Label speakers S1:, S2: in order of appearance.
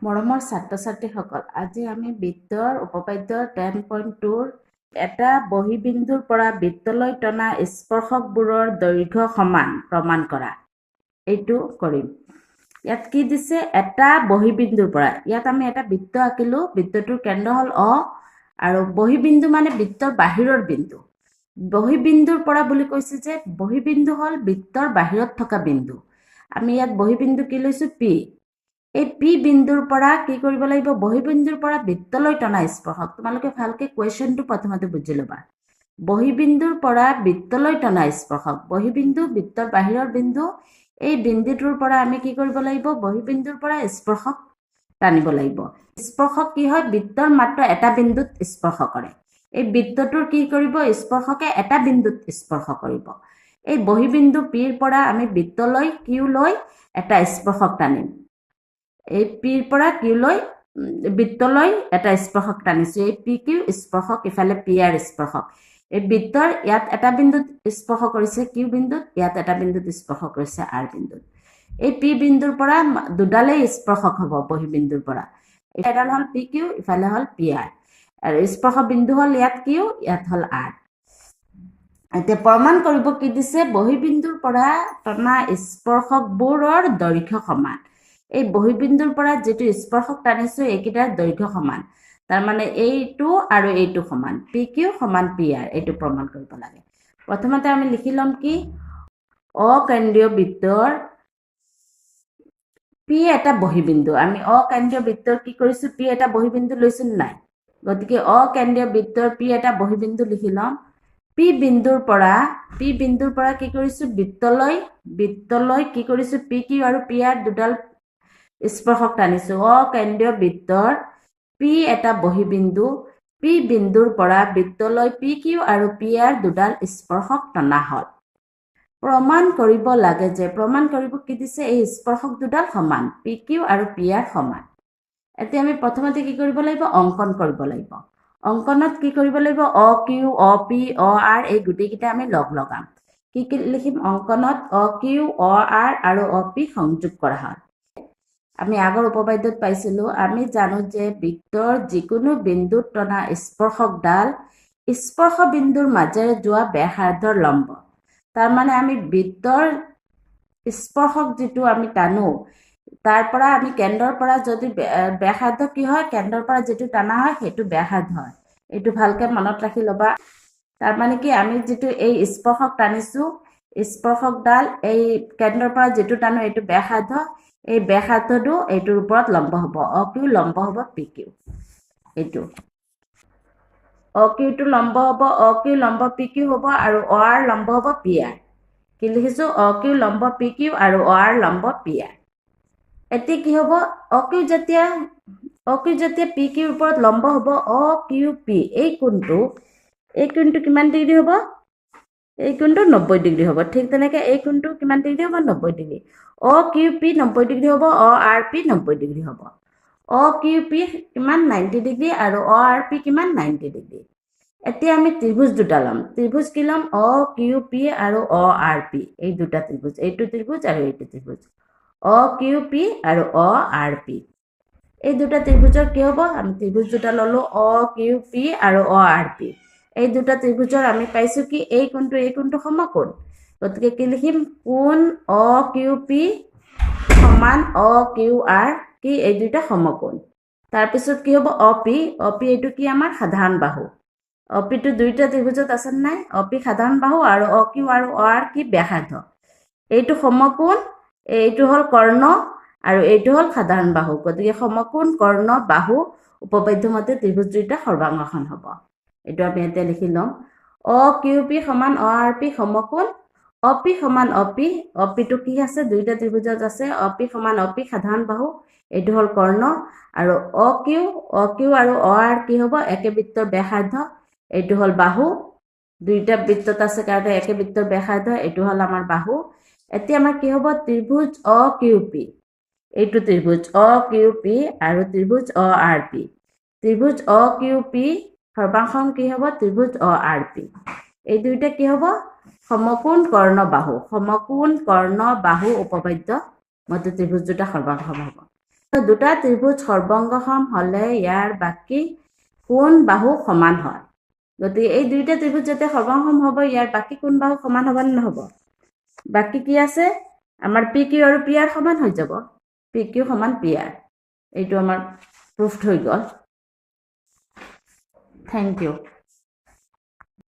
S1: মৰমৰ ছাত্ৰ-ছাত্ৰীসকল, আজি আমি বৃত্তৰ উপপাদ্য 10.2ৰ এটা বহিবিন্দুৰ পৰা বৃত্তলৈ টনা স্পৰ্শকবোৰৰ দৈৰ্ঘ্য সমান প্ৰমাণ কৰা এইটো কৰিম। ইয়াত কি দিছে? এটা বহিবিন্দুৰ পৰা, ইয়াত আমি এটা বৃত্ত আঁকিলো, বৃত্তটোৰ কেন্দ্ৰ হ'ল অ আৰু বহিবিন্দু মানে বৃত্তৰ বাহিৰৰ বিন্দু। বহিবিন্দুৰ পৰা বুলি কৈছে যে বহিবিন্দু হ'ল বৃত্তৰ বাহিৰত থকা বিন্দু। আমি ইয়াত বহিবিন্দু কি লৈছো? পি। এই পি বিন্দুৰ পৰা কি কৰিব লাগিব? বহিবিন্দুৰ পৰা বৃত্তলৈ টনা স্পৰ্শক। তোমালোকে ভালকে কুৱেশ্যনটো প্ৰথমতে বুজি ল'বা। বহিবিন্দুৰ পৰা বৃত্তলৈ টনা স্পৰ্শক। বহিবিন্দু বৃত্তৰ বাহিৰৰ বিন্দু। এই বিন্দুটোৰ পৰা আমি কি কৰিব লাগিব? বহিবিন্দুৰ পৰা স্পৰ্শক টানিব লাগিব। স্পৰ্শক কি হয়? বৃত্তৰ মাত্ৰ এটা বিন্দুত স্পৰ্শ কৰে। এই বৃত্তটোৰ কি কৰিব? স্পৰ্শকে এটা বিন্দুত স্পৰ্শ কৰিব। এই বহিবিন্দু পিৰ পৰা আমি বৃত্তলৈ কিউ লৈ এটা স্পৰ্শক টানিম। এই পিৰ পৰা কিউলৈ বৃত্তলৈ এটা স্পৰ্শক টানিছো। এই পি কিউ স্পৰ্শক, ইফালে পি আৰ স্পৰ্শক। এই বৃত্তৰ ইয়াত এটা বিন্দুত স্পৰ্শ কৰিছে কিউ বিন্দুত, ইয়াত এটা বিন্দুত স্পৰ্শ কৰিছে আৰ বিন্দুত। এই পি বিন্দুৰ পৰা দুডালেই স্পৰ্শক হ'ব বহিবিন্দুৰ পৰা। এডাল হ'ল পি কিউ, ইফালে হ'ল পি আৰ। আৰু স্পৰ্শ বিন্দু হ'ল ইয়াত কিউ, ইয়াত হ'ল আৰ। এতিয়া প্ৰমাণ কৰিব কি দিছে? বহিবিন্দুৰ পৰা টনা স্পৰ্শকবোৰৰ দৈৰ্ঘ্য সমান। এই বহিবিন্দুৰ পৰা যিটো স্পৰ্শক টানিছো এইকেইটাৰ দৈৰ্ঘ্য সমান। তাৰমানে এইটো আৰু এইটো সমান। পি কিউ সমান পি আৰ। এইটো প্ৰমাণ কৰিব লাগে। প্ৰথমতে আমি লিখি ল'ম কি? অকেন্দ্ৰীয় বৃত্তৰ পি এটা বহিবিন্দু। আমি অকেন্দ্ৰীয় বৃত্তৰ কি কৰিছো? পি এটা বহিবিন্দু লৈছো নাই? গতিকে অকেন্দ্ৰীয় বৃত্তৰ পি এটা বহিবিন্দু লিখি ল'ম। পি বিন্দুৰ পৰা কি কৰিছো? বৃত্তলৈ কি কৰিছো? পি কিউ আৰু পি আৰ দুডাল স্পৰ্শক টানিছো। অকেন্দ্ৰীয় বৃত্তৰ পি এটা বহিবিন্দু। পি বিন্দুৰ পৰা বৃত্তলৈ পি কিউ আৰু পি আৰ দুডাল স্পৰ্শক টনা হ'ল। প্ৰমাণ কৰিব লাগে যে, প্ৰমাণ কৰিব কি দিছে? এই স্পৰ্শক দুডাল সমান, পি কিউ আৰু পি আৰ সমান। এতিয়া আমি প্ৰথমতে কি কৰিব লাগিব? অংকন কৰিব লাগিব। অংকনত কি কৰিব লাগিব? অ কিউ, অ পি, অ আৰ এই গোটেইকেইটা আমি লগ লগাম। কি কি লিখিম? অংকনত অ কিউ, অ আৰ আৰু অ পি সংযোগ কৰা হয়। আমি আগৰ উপপাদ্যত পাইছিলো, আমি জানো যে বৃত্তৰ যিকোনো বিন্দুত টনা স্পৰ্শকডাল স্পৰ্শ বিন্দুৰ মাজেৰে যোৱা ব্যাসাৰ্ধৰ লম্ব। তাৰমানে আমি বৃত্তৰ স্পৰ্শক যিটো আমি টানো, তাৰ পৰা আমি কেন্দ্ৰৰ পৰা যদি ব্যাসাৰ্ধ কি হয়? কেন্দ্ৰৰ পৰা যিটো টানা হয় সেইটো ব্যাসাৰ্ধ হয়। এইটো ভালকে মনত ৰাখি ল'বা। তাৰমানে কি? আমি যিটো এই স্পৰ্শক টানিছো, স্পৰ্শকডাল এই কেন্দ্ৰৰ পৰা যিটো টানো এইটো ব্যাসাৰ্ধ। এই ব্যাসাৰ্ধটো এইটোৰ ওপৰত লম্ব হ'ব। অ কিউ লম্ব হ'ব পি কিউ। এইটো অ কিউটো লম্ব হ'ব, অ কিউ লম্ব পি কিউ হ'ব আৰু অ আৰ লম্ব হ'ব পি আৰ। কি লিখিছো? অ কিউ লম্ব পি কিউ আৰু অ আৰ লম্ব পি আৰ। এতিয়া কি হ'ব? অ কিউ যেতিয়া পি কিউৰ ওপৰত লম্ব হ'ব, অ কিউ পি এই কোণটো কিমান ডিগ্ৰী হ'ব? এই কোণটো 90 ডিগ্ৰী হ'ব। ঠিক তেনেকে এই কোণটো কিমান ডিগ্ৰী হ'ব? 90 ডিগ্ৰী। অ কিউ পি 90 ডিগ্ৰী হ'ব, অ আৰ পি 90 ডিগ্ৰী হ'ব। অ কিউ পি কিমান? 90 ডিগ্ৰী আৰু অ আৰ পি কিমান? 90 ডিগ্ৰী। এতিয়া আমি ত্ৰিভুজ দুটা ল'ম। ত্ৰিভুজ কি ল'ম? অ কিউ পি আৰু অ আৰ পি এই দুটা ত্ৰিভুজ। এইটো ত্ৰিভুজ আৰু এইটো ত্ৰিভুজ। অ কিউ পি আৰু অ আৰ পি এই দুটা ত্ৰিভুজৰ কি হ'ব? আমি ত্ৰিভুজ দুটা ল'লো, অ কিউ পি আৰু অ আৰ পি। এই দুটা ত্ৰিভুজৰ আমি পাইছো কি? এই কোণটো সমকোণ। গতিকে কি লিখিম? কোণ অ কিউ পি সমান অ কিউ আৰ কি? এই দুটা সমকোণ। তাৰপিছত কি হ'ব? অ পি এইটো কি? আমাৰ সাধাৰণ বাহু। অ পিটো দুইটা ত্ৰিভুজত আছে নাই? অ পি সাধাৰণ বাহু আৰু অ কিউ আৰু অ আৰ কি? ব্যাসাৰ্ধ। এইটো সমকোণ, এইটো হ'ল কৰ্ণ আৰু এইটো হ'ল সাধাৰণ বাহু। গতিকে সমকোণ, কৰ্ণ, বাহু উপপাদ্য মতে ত্ৰিভুজ দুইটা সৰ্বাংগসম হ'ব। এইটো আমি এতিয়া লিখি ল'ম। অ কিউ পি সমান অ আৰ পি সমকোণ, অ পি সমান অ পি। অ পিটো কি আছে? দুইটা ত্ৰিভুজত আছে। অ পি সমান অ পি সাধাৰণ বাহু, এইটো হ'ল কৰ্ণ আৰু অ কিউ আৰু অ আৰ কি হ'ব? একে বৃত্তৰ ব্যাসাৰ্ধ, এইটো হ'ল বাহু। দুইটা বৃত্তত আছে কাৰণে একে বৃত্তৰ ব্যাসাৰ্ধ, এইটো হ'ল আমাৰ বাহু। এতিয়া আমাৰ কি হ'ব? ত্ৰিভুজ অ কিউ পি, এইটো ত্ৰিভুজ অ কিউ পি আৰু ত্ৰিভুজ অ আৰ পি। ত্ৰিভুজ অ কিউ পি সৰ্বাংশম কি হ'ব? ত্ৰিভুজ অ আৰ পি। এই দুইটা কি হ'ব? সমকোণ, কৰ্ণ, বাহু। সমকোণ, কৰ্ণ, বাহু উপপাদ্য মতে ত্ৰিভুজ দুটা সৰ্বাংশম হ'ব। দুটা ত্ৰিভুজ সৰ্বংগসম হলে ইয়াৰ বাকী কোন বাহু সমান হয় গতিকে এই দুইটা ত্ৰিভুজ যেতিয়া সৰ্বংগসম হ'ব ইয়াৰ বাকী কোন বাহু সমান হ'ব নে নহ'ব বাকী কি আছে আমাৰ পি কিউ আৰু পি আৰ সমান হৈ যাব পি কিউ সমান পি আৰ এইটো আমাৰ প্ৰুফড হৈ গ'ল থেংক ইউ